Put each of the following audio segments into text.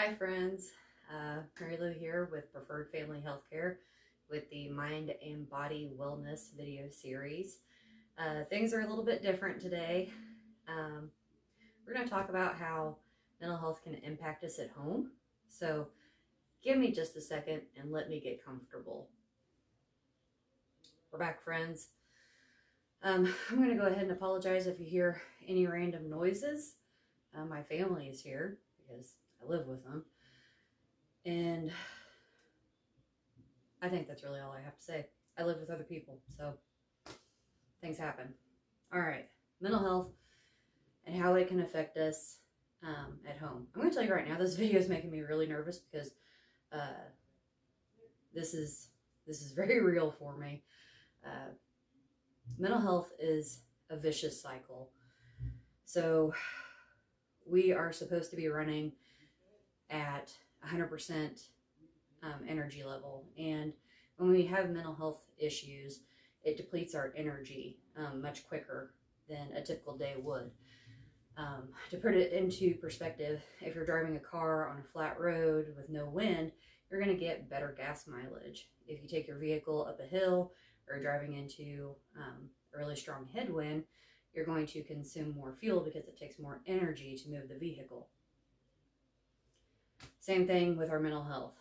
Hi friends, MaryLue here with Preferred Family Healthcare with the Mind and Body Wellness video series. Things are a little bit different today. We're going to talk about how mental health can impact us at home. So give me just a second and let me get comfortable. We're back, friends. I'm going to go ahead and apologize if you hear any random noises. My family is here because I live with them. And I think that's really all I have to say. I live with other people, so things happen. All right, mental health and how it can affect us at home. I'm going to tell you right now, this video is making me really nervous because this is very real for me. Mental health is a vicious cycle. So we are supposed to be running at 100% energy level, and when we have mental health issues, it depletes our energy much quicker than a typical day would. To put it into perspective, if you're driving a car on a flat road with no wind, you're going to get better gas mileage. If you take your vehicle up a hill or driving into a really strong headwind, you're going to consume more fuel because it takes more energy to move the vehicle. Same thing with our mental health.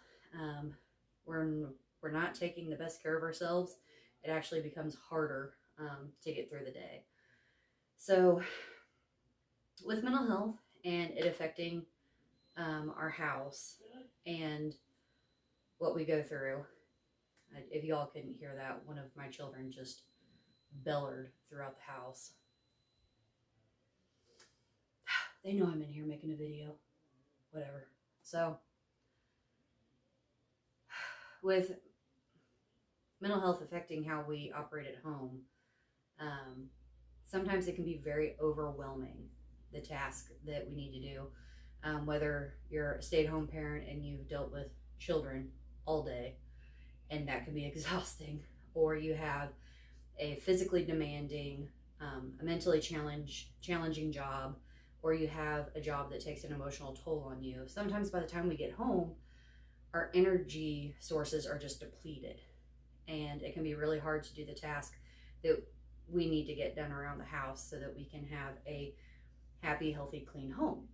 We're not taking the best care of ourselves. It actually becomes harder to get through the day. So with mental health and it affecting our house and what we go through, if y'all couldn't hear that, one of my children just bellowed throughout the house. They know I'm in here making a video, whatever. So with mental health affecting how we operate at home, sometimes it can be very overwhelming, the task that we need to do. Whether you're a stay-at-home parent and you've dealt with children all day, and that can be exhausting, or you have a physically demanding, a mentally challenging job, or you have a job that takes an emotional toll on you. Sometimes by the time we get home, our energy sources are just depleted, and it can be really hard to do the task that we need to get done around the house so that we can have a happy, healthy, clean home.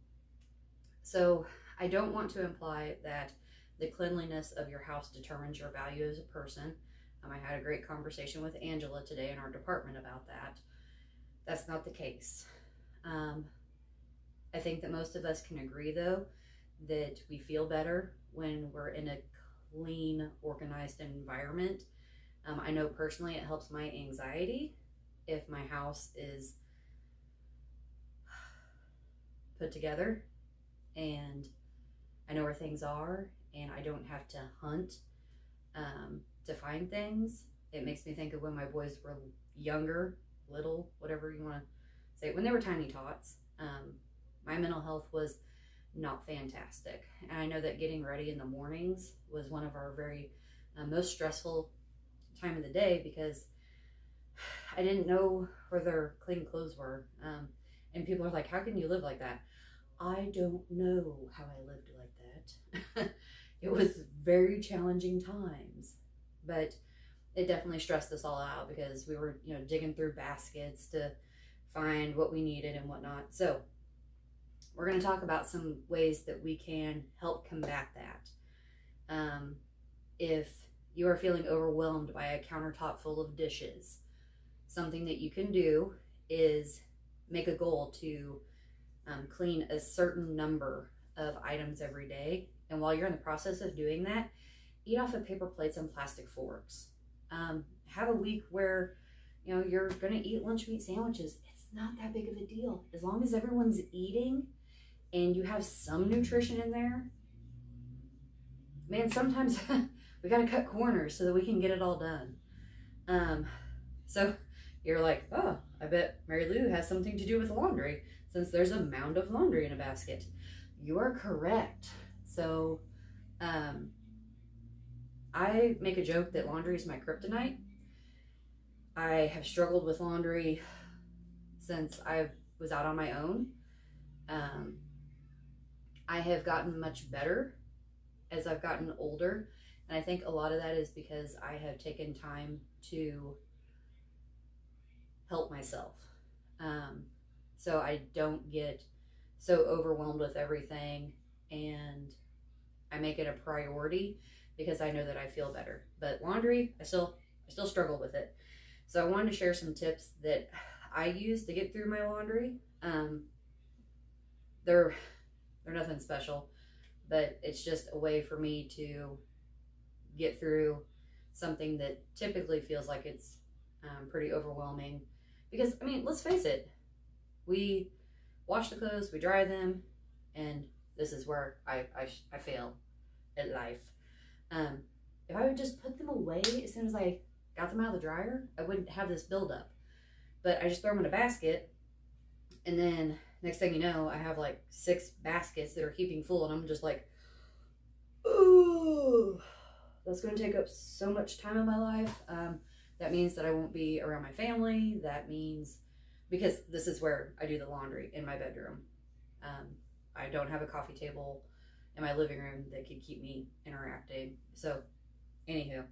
So I don't want to imply that the cleanliness of your house determines your value as a person. I had a great conversation with Angela today in our department about that. That's not the case. I think that most of us can agree, though, that we feel better when we're in a clean, organized environment. I know personally it helps my anxiety if my house is put together and I know where things are and I don't have to hunt to find things. It makes me think of when my boys were younger, little, whatever you want to say, when they were tiny tots. My mental health was not fantastic. And I know that getting ready in the mornings was one of our very most stressful time of the day because I didn't know where their clean clothes were. And people are like, how can you live like that? I don't know how I lived like that. It was very challenging times, but it definitely stressed us all out because we were, digging through baskets to find what we needed and whatnot. So we're going to talk about some ways that we can help combat that. If you are feeling overwhelmed by a countertop full of dishes, something that you can do is make a goal to clean a certain number of items every day. And while you're in the process of doing that, eat off of paper plates and plastic forks. Have a week where you're going to eat lunch meat sandwiches. It's not that big of a deal. As long as everyone's eating and you have some nutrition in there. Man, sometimes we got to cut corners so that we can get it all done. So you're like, oh, I bet MaryLue has something to do with laundry since there's a mound of laundry in a basket. You are correct. So I make a joke that laundry is my kryptonite. I have struggled with laundry since I was out on my own. I have gotten much better as I've gotten older. And I think a lot of that is because I have taken time to help myself. So I don't get so overwhelmed with everything, and I make it a priority because I know that I feel better. But laundry, I still struggle with it. So I wanted to share some tips that I use to get through my laundry. They're nothing special, but it's just a way for me to get through something that typically feels like it's pretty overwhelming. Because, I mean, let's face it, we wash the clothes, we dry them, and this is where I fail at life. If I would just put them away as soon as I got them out of the dryer, I wouldn't have this buildup. But I just throw them in a basket, and then next thing you know, I have like 6 baskets that are heaping full, and I'm just like, ooh, that's going to take up so much time in my life. That means that I won't be around my family. That means, because this is where I do the laundry, in my bedroom. I don't have a coffee table in my living room that could keep me interacting. So, anywho.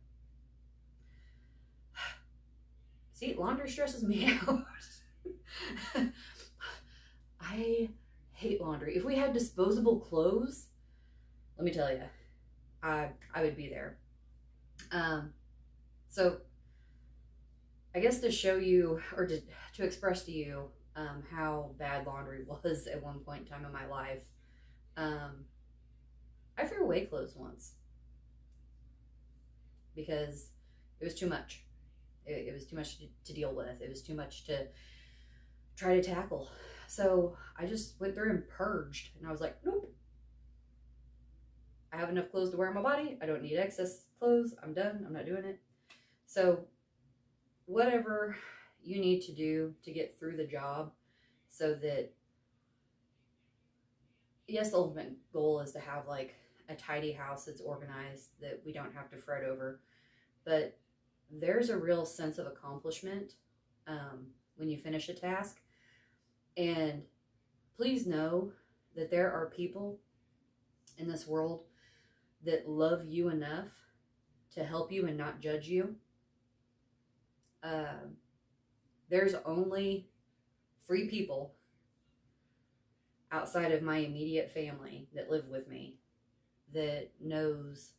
See, laundry stresses me out. I hate laundry. If we had disposable clothes, let me tell you, I would be there. So I guess to show you, or to express to you how bad laundry was at one point in time in my life, I threw away clothes once because it was too much. It was too much to deal with. It was too much to try to tackle. So I just went through and purged, and I was like, nope. I have enough clothes to wear on my body. I don't need excess clothes. I'm done. I'm not doing it. So whatever you need to do to get through the job, so that, yes, the ultimate goal is to have like a tidy house that's organized, that we don't have to fret over. But there's a real sense of accomplishment when you finish a task. And please know that there are people in this world that love you enough to help you and not judge you. There's only 3 people outside of my immediate family that live with me that knows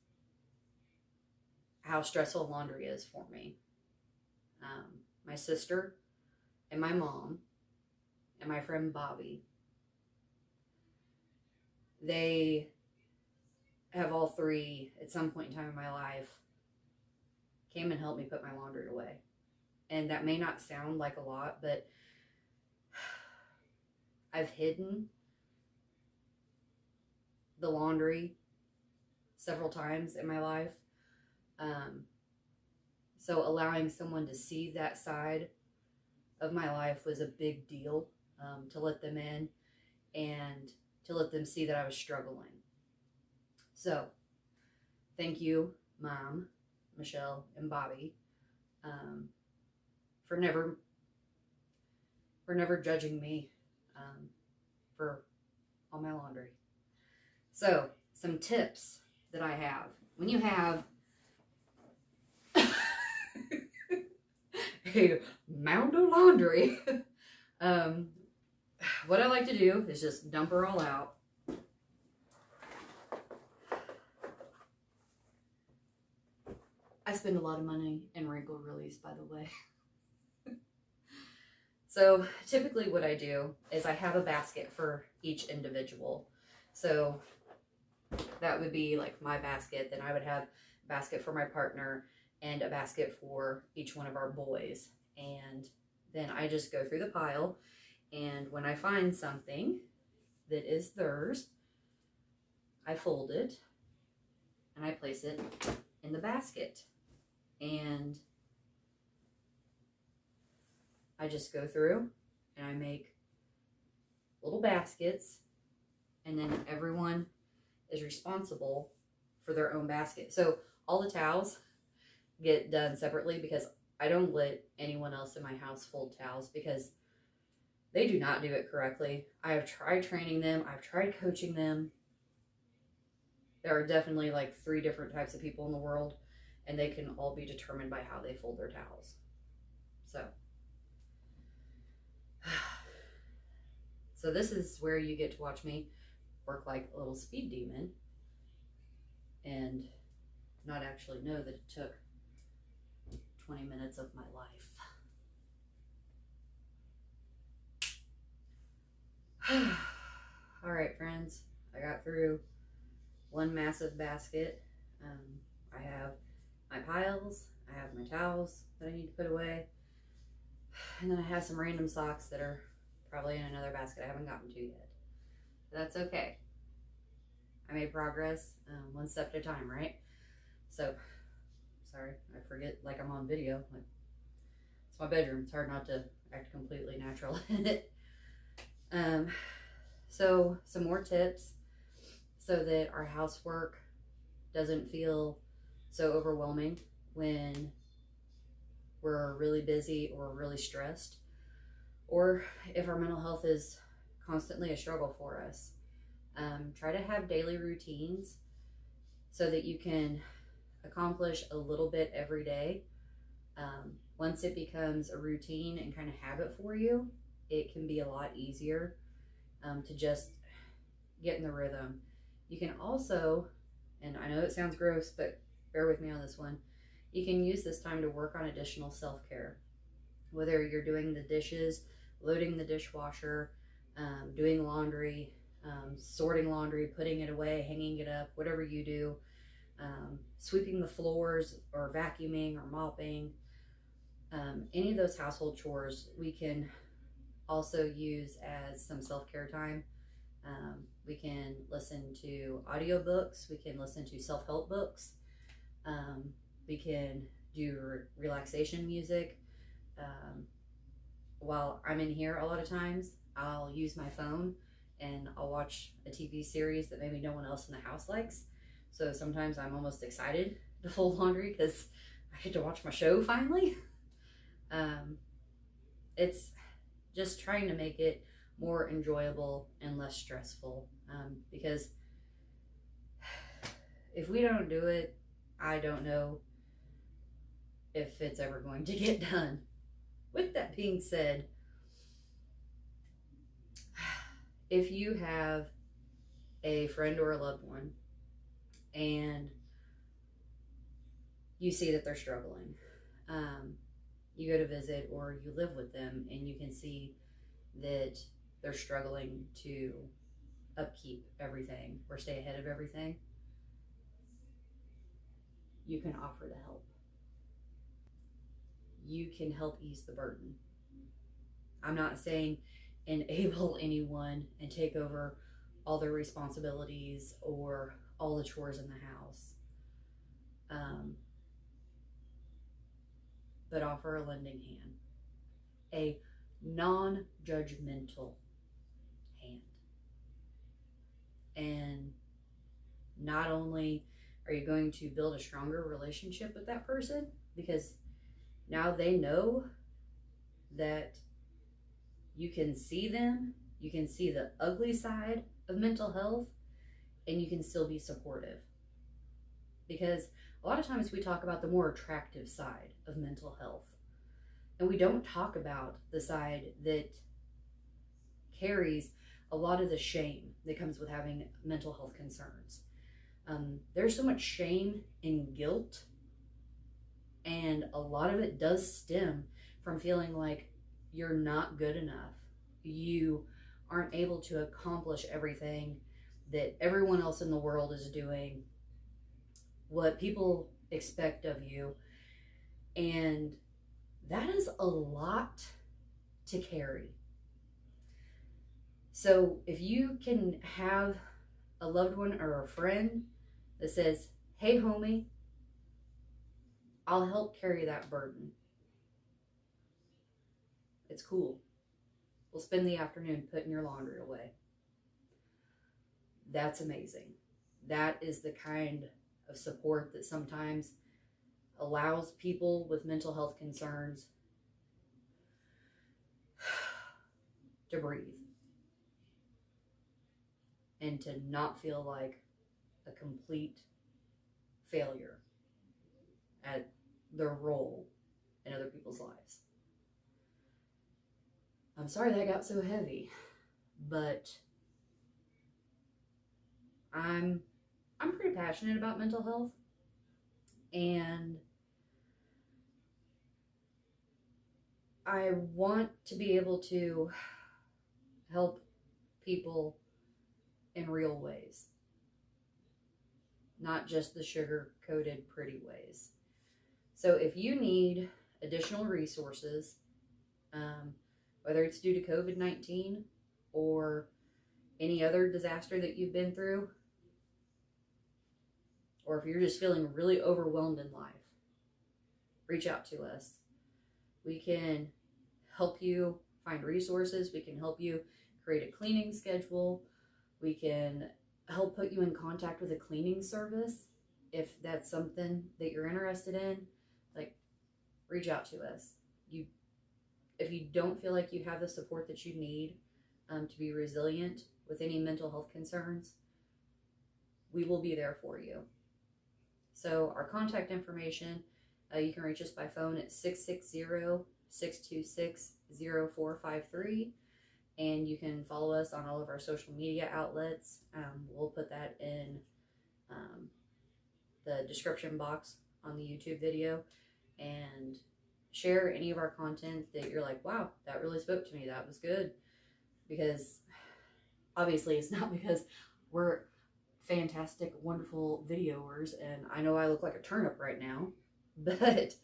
how stressful laundry is for me. My sister and my mom and my friend Bobby. They have all 3, at some point in time in my life, came and helped me put my laundry away. And that may not sound like a lot, but I've hidden the laundry several times in my life. So allowing someone to see that side of my life was a big deal, to let them in and to let them see that I was struggling. So thank you, Mom, Michelle, and Bobby, for never judging me for all my laundry. So some tips that I have. When you have a mound of laundry, what I like to do is just dump her all out. I spend a lot of money in wrinkle release, by the way. So typically what I do is I have a basket for each individual. So that would be like my basket. Then I would have a basket for my partner and a basket for each one of our boys. And then I just go through the pile, and when I find something that is theirs, I fold it and I place it in the basket. And I just go through and I make little baskets, and then everyone is responsible for their own basket. So all the towels get done separately, because I don't let anyone else in my house fold towels, because they do not do it correctly. I have tried training them. I've tried coaching them. There are definitely like 3 different types of people in the world, and they can all be determined by how they fold their towels. So this is where you get to watch me work like a little speed demon and not actually know that it took 20 minutes of my life. All right, friends, I got through one massive basket. I have my piles, I have my towels that I need to put away, and then I have some random socks that are probably in another basket I haven't gotten to yet. But that's okay. I made progress, one step at a time, right? So, sorry, I forget, like I'm on video. Like, it's my bedroom. It's hard not to act completely natural in it. So some more tips so that our housework doesn't feel so overwhelming when we're really busy or really stressed, or if our mental health is constantly a struggle for us. Try to have daily routines so that you can accomplish a little bit every day. Once it becomes a routine and kind of habit for you, it can be a lot easier to just get in the rhythm. You can also, and I know it sounds gross, but bear with me on this one, you can use this time to work on additional self-care. Whether you're doing the dishes, loading the dishwasher, doing laundry, sorting laundry, putting it away, hanging it up, whatever you do, sweeping the floors or vacuuming or mopping, any of those household chores we can also use as some self-care time. We can listen to audiobooks, we can listen to self-help books, we can do relaxation music. While I'm in here a lot of times, I'll use my phone and I'll watch a TV series that maybe no one else in the house likes. So sometimes I'm almost excited to fold laundry because I get to watch my show finally. It's just trying to make it more enjoyable and less stressful, because if we don't do it, I don't know if it's ever going to get done. With that being said, if you have a friend or a loved one and you see that they're struggling, you go to visit or you live with them and you can see that they're struggling to upkeep everything or stay ahead of everything, you can offer to help. You can help ease the burden. I'm not saying enable anyone and take over all their responsibilities or all the chores in the house, but offer a lending hand, a non-judgmental hand. And not only are you going to build a stronger relationship with that person, because now they know that you can see them, you can see the ugly side of mental health, and you can still be supportive. Because a lot of times we talk about the more attractive side of mental health, and we don't talk about the side that carries a lot of the shame that comes with having mental health concerns. There's so much shame and guilt, and a lot of it does stem from feeling like you're not good enough. You aren't able to accomplish everything that everyone else in the world is doing, what people expect of you. And that is a lot to carry. So if you can have a loved one or a friend that says, hey homie, I'll help carry that burden. It's cool. We'll spend the afternoon putting your laundry away. That's amazing. That is the kind of support that sometimes allows people with mental health concerns to breathe and to not feel like a complete failure at their role in other people's lives. I'm sorry that got so heavy, but I'm pretty passionate about mental health, and I want to be able to help people in real ways, not just the sugar-coated pretty ways. So if you need additional resources, whether it's due to COVID-19 or any other disaster that you've been through, or if you're just feeling really overwhelmed in life, reach out to us. We can help you find resources. We can help you create a cleaning schedule. We can help put you in contact with a cleaning service if that's something that you're interested in. Like, reach out to us. If you don't feel like you have the support that you need to be resilient with any mental health concerns, we will be there for you. So our contact information, you can reach us by phone at 660-626-0453. And you can follow us on all of our social media outlets. We'll put that in the description box on the YouTube video. And share any of our content that you're like, wow, that really spoke to me. That was good. Because obviously it's not because we're fantastic, wonderful videoers. And I know I look like a turnip right now. But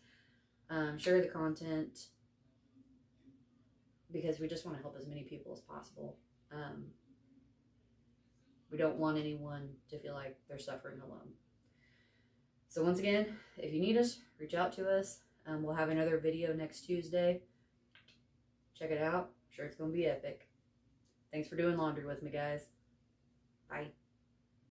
share the content, because we just want to help as many people as possible. We don't want anyone to feel like they're suffering alone. So once again, if you need us, reach out to us. We'll have another video next Tuesday. Check it out. I'm sure it's going to be epic. Thanks for doing laundry with me, guys. Bye.